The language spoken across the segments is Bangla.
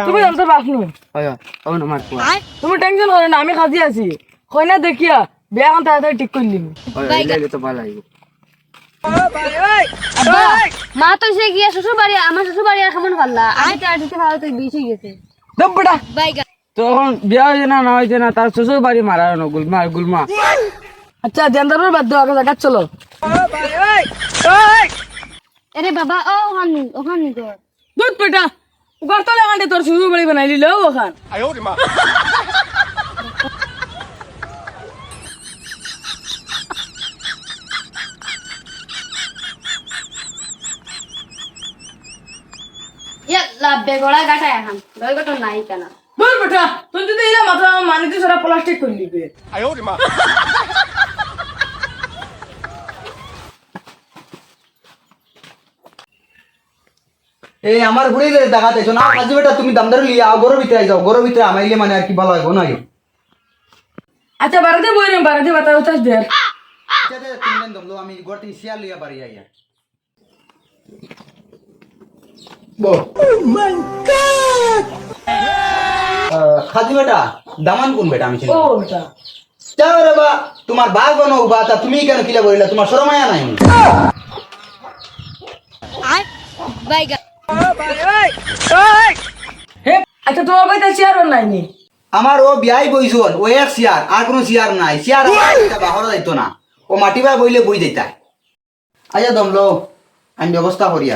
তুমি জানতে পারছো তুমি টেনশন করো না, আমি খাজি আছি। কইনা দেখিয়া বিয়াখন তাড়াতাড়ি ঠিক করে নিবি। মা তো সে গিয়া শ্বশুর বাড়ি, আমার শ্বশুর বাড়ি আর কেমন পারলা, আমি তো আর দিতে ভালো তো বেশি গেছে। বেটা বাইগা তখন বিয়া হয়েছে না হয়েছে না, তার শ্বশুর বাড়ি মারা না গুলমা। আচ্ছা জেন্দারের বাদ দাও, আগে জায়গা চলো। আরে বাবা ও ওখান নি তোর দুধ বেটা গর্তলে কান্ডে তোর শ্বশুর বাড়ি বানাই দিল ওখান। ইয়াল্লা বেগড়া গাটা এখন দই গটো নাই কেন দুধ বেটা তুই যদি এরা মাত্র মানিতে সারা প্লাস্টিক করে দিবে। এই আমার ঘুরে দেখাতে না কাজী বেটা, তুমি দামদার লিয়া গরো ভিতরে যাও, গরো ভিতরে আমাইলে মানে আর কি ভালো হইব না। আচ্ছা বারাতে বইরে বারাতে বাতা উতাস দে। তিন দিন দমলো আমি গড়তে শিয়ার লিয়া বাড়ি আইয়া খাজি বেটা দামান কোন বেটা আমি ও বেটা যাও রে বা, তোমার বাঘ বানো বাতা তুমি কেন কিলা বলিলা, তোমার শরমায়া নাই? বাইগা হে আচ্ছা তোমার বাড়িতে চেয়ার নাই নি? আমার ও বিয়াই বইছন ও এক চেয়ার, আর কোনো চেয়ার নাই। চেয়ার বাহর যাইতো না, ও মাটিবা বইলে বই দিতা। আচ্ছা দমলো আমি ব্যবস্থা করিয়া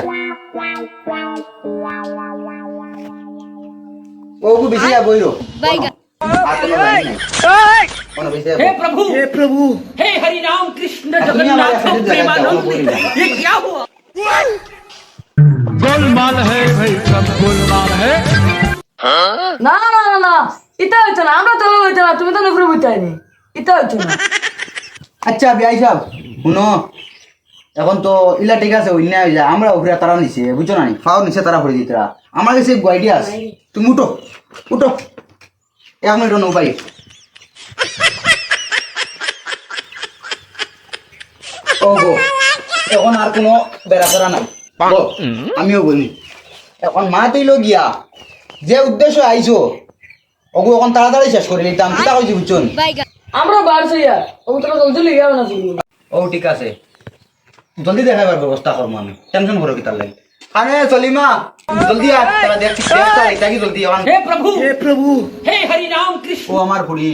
ও বেশি যা বইরো বাইগা हे प्रभु हे हरि राम कृष्ण जगन्नाथ प्रेमानंद ये क्या हुआ? गोलमाल है भाई, सब गोलमाल है। না না না না এটা হইতো না, আমরা তো হইতো না, তুমি তো নকরি বইতাইনি, এটা হইতো না। আচ্ছা বিয়াই সাহেব শুনো, এখন তো ইলা ঠিক আছে অন্যায় হয়ে যায়, আমরা উপরে তারা নিছে বুঝছো না, ফাও নিছে তারা করে দিতরা। আমার কাছে আইডিয়া আছে, তুমি উঠো উঠো 1 মিনিট নো ভাই। ও গো এখন আর কোনো বেড়া করা নাই, গো আমিও বলি এখন মা তুইলো গিয়া যে উদ্দেশ্য আইছো ওগো এখন তাড়াতাড়ি শেষ করে নিতাম, কিতা কইছি বুঝছুন? বাইগা আমরা বাড়ছে ইয়ার ও তো জলদি লিয়ে যাবে না তুমি। ও ঠিক আছে, জলদি দেখাবার ব্যবস্থা করবো আমি, টেনশন করো কি তার লাগে। আরে সলিমা জলদি আয়, তারা দেখছি দেখতা এটা কি জলদি এখন। हे प्रभु हे हरि राम कृष्ण। ও আমার বুড়ি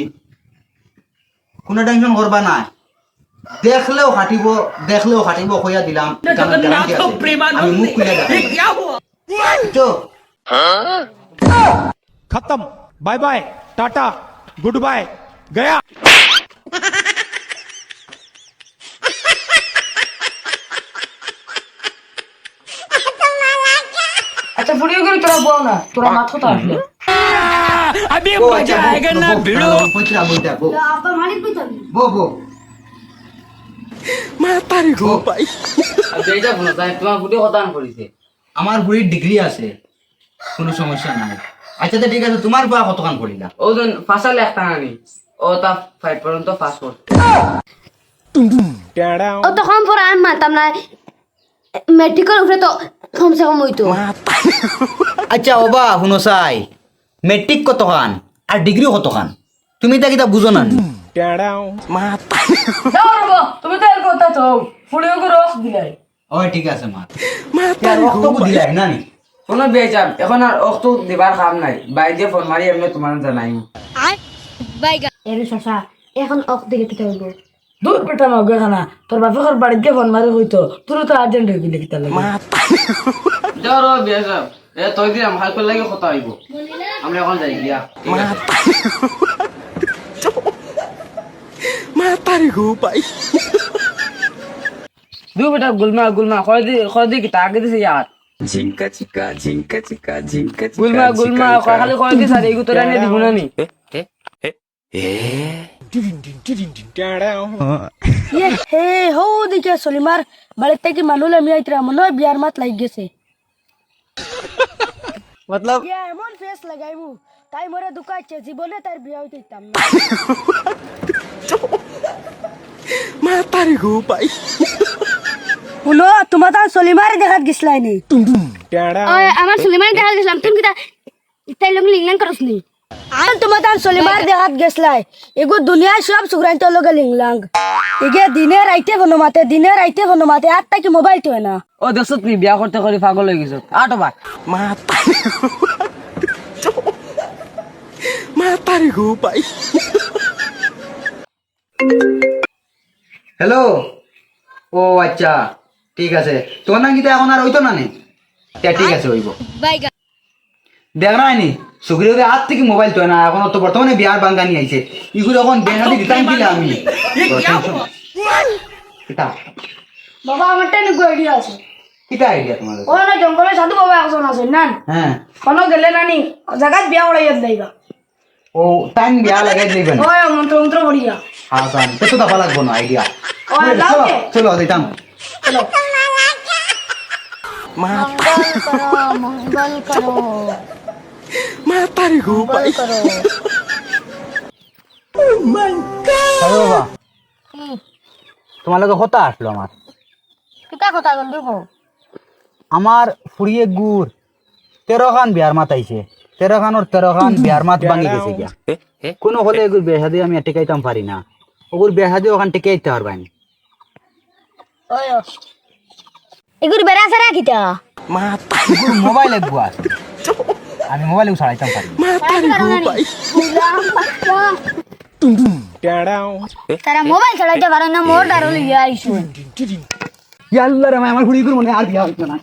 কোনো টেনশন করবা না, দেখলেও হাঁটিব কইয়া দিলাম। जगन्नाथ আমি प्रेमानंद মুখ খুলে ये দেখাই क्या हुआ? তো खत्म, bye bye, tata, good bye, गया। अच्छा बुढ़ियो করে তোরা বল না, তোরা মাথা তো আসলে अभी ও मजा আচ্ছা आएगा ना भिड़ो। পয়সা বইটা বো আপনার মালিক কইতাম বো বো मैं तारी गो भाई। এইটা শুনো তাই তোমার বুড়ি কথা করিছে। আমার বুড়ির ডিগ্রি আছে, কোনো সমস্যা নাই। আচ্ছা তো ঠিক আছে, তোমার বা কতক্ষণ পড়িলা? ওজন ফাঁসালে একটা নানি ও তা 5 পর্যন্ত পাস করতে। ও তখন পর আমি মানতাম না, মেট্রিকের উপরে তো কমসে কম হইতো। আচ্ছা ওবা শুনো চাই, মেট্রিক কতক্ষণ আর ডিগ্রি কতক্ষণ তুমি তা কিতা বুঝো না? যাও রে তুমি তো এর কথা তো বুড়িও করে রস দিলাই। ও ঠিক আছে মা, রক্ত দিলাই না নি? কোনো বেচাপ এখন আর অক্ত দিবার কাম নাই, বাইরে ফোন মারি এমনি তোমার জানাই। বাইগা এরে শশা এখন অক দিকে কিতা হইব? দূর বেটা মগে খানা তোর বাপের বাড়িতে ফোন মারি হইতো, তোর তো আর্জেন্ট হয়ে গেলে কিতা লাগে। যাও র বেচাপ এ তই দিলাম হালকা লাগে কথা হইব, আমরা এখন যাই গিয়া। मैं तारी गो भाई। দু বেটা গুলমা কয় দি কিতা আগে দিছে ইয়ার झिंका चिका झिंका चिका झिंका चिका গুলমা খালি কয় দি সারি এগু তোরা নে দিব না নি। হে হো দেখে সলিমার বাড়ির থেকে মানুষ আমি আইতরা মনে হয় বিয়ার মাত লাগ গেছে। মতলব এমন ফেস লাগাইমু তাই মরে দুকাইছে, জীবনে তার বিয়া হইতে দিতাম না। मैं तारी गो भाई। শুনো তোমার তার সলিমারে দেখাত গেছিলাইনি। আমার সুলিমান দেখা গেছিলাম, তুমি কিতা তাই লোক লিংলাং করস নি তোমার তার সলিমার দেখাত গেছলাই এগো দুনিয়া সব সুগ্রাইন তো লগে লিংলাং এগে দিনে রাইতে ফোন মাতে আর তাকে মোবাইল তো না ও দেখছত নি বিয়া করতে করে পাগল হয়ে গেছ আটো ভাই হ্যালো ও আচ্ছা ঠিক আছে তোমার নাম কিন্তু এখন আর হইতো না নে ঠিক আছে হইব বাইগা দেখ না নি সুগ্রীবের হাত থেকে মোবাইল তো না এখন তো বর্তমানে বিয়ার বাঙ্গানি আইছে ইগুলো এখন বেহাদি দিতাম কিলা আমি কিতা বাবা আমার টেন আইডিয়া আছে কিতা আইডিয়া তোমার ও না জঙ্গলে সাধু বাবা একজন আছে না হ্যাঁ কোনো গেলে নানি জায়গায় বিয়া উড়াইয়া দেইবা ও টাইম বিয়া লাগাই দিবেন ওই মন্ত্র মন্ত্র পড়িয়া হ্যাঁ স্যার কত দাবা লাগবো না আইডিয়া ও যাও চলো কে? চলো দিতাম চলো মঙ্গল করো আরে বাবা তোমার লগে কথা আসলো আমার কিতা কথা জলদি কও আমার ফুরিয়ে গুড় 13 খান বিয়ার মাত আইছে 13 খানোর 13 খান বিয়ার মাত ভাঙি গেছে গিয়া কোনো হলে এগুর বেহাদি আমি টেকাইতাম পারি না ওগুর বেহাদি ওখান টেকাইতে পারবাই না ওই এগুর বেড়া সারা কিতা মোবাইল একবার আমি মোবাইল চালাইতাম পারি তারা মোবাইল চালাইতে পারে না মোর ডারো লিয়া আইছো ইয়াল্লা রে আমার ফুড়ি গুড় মনে আর বিয়া হইতো না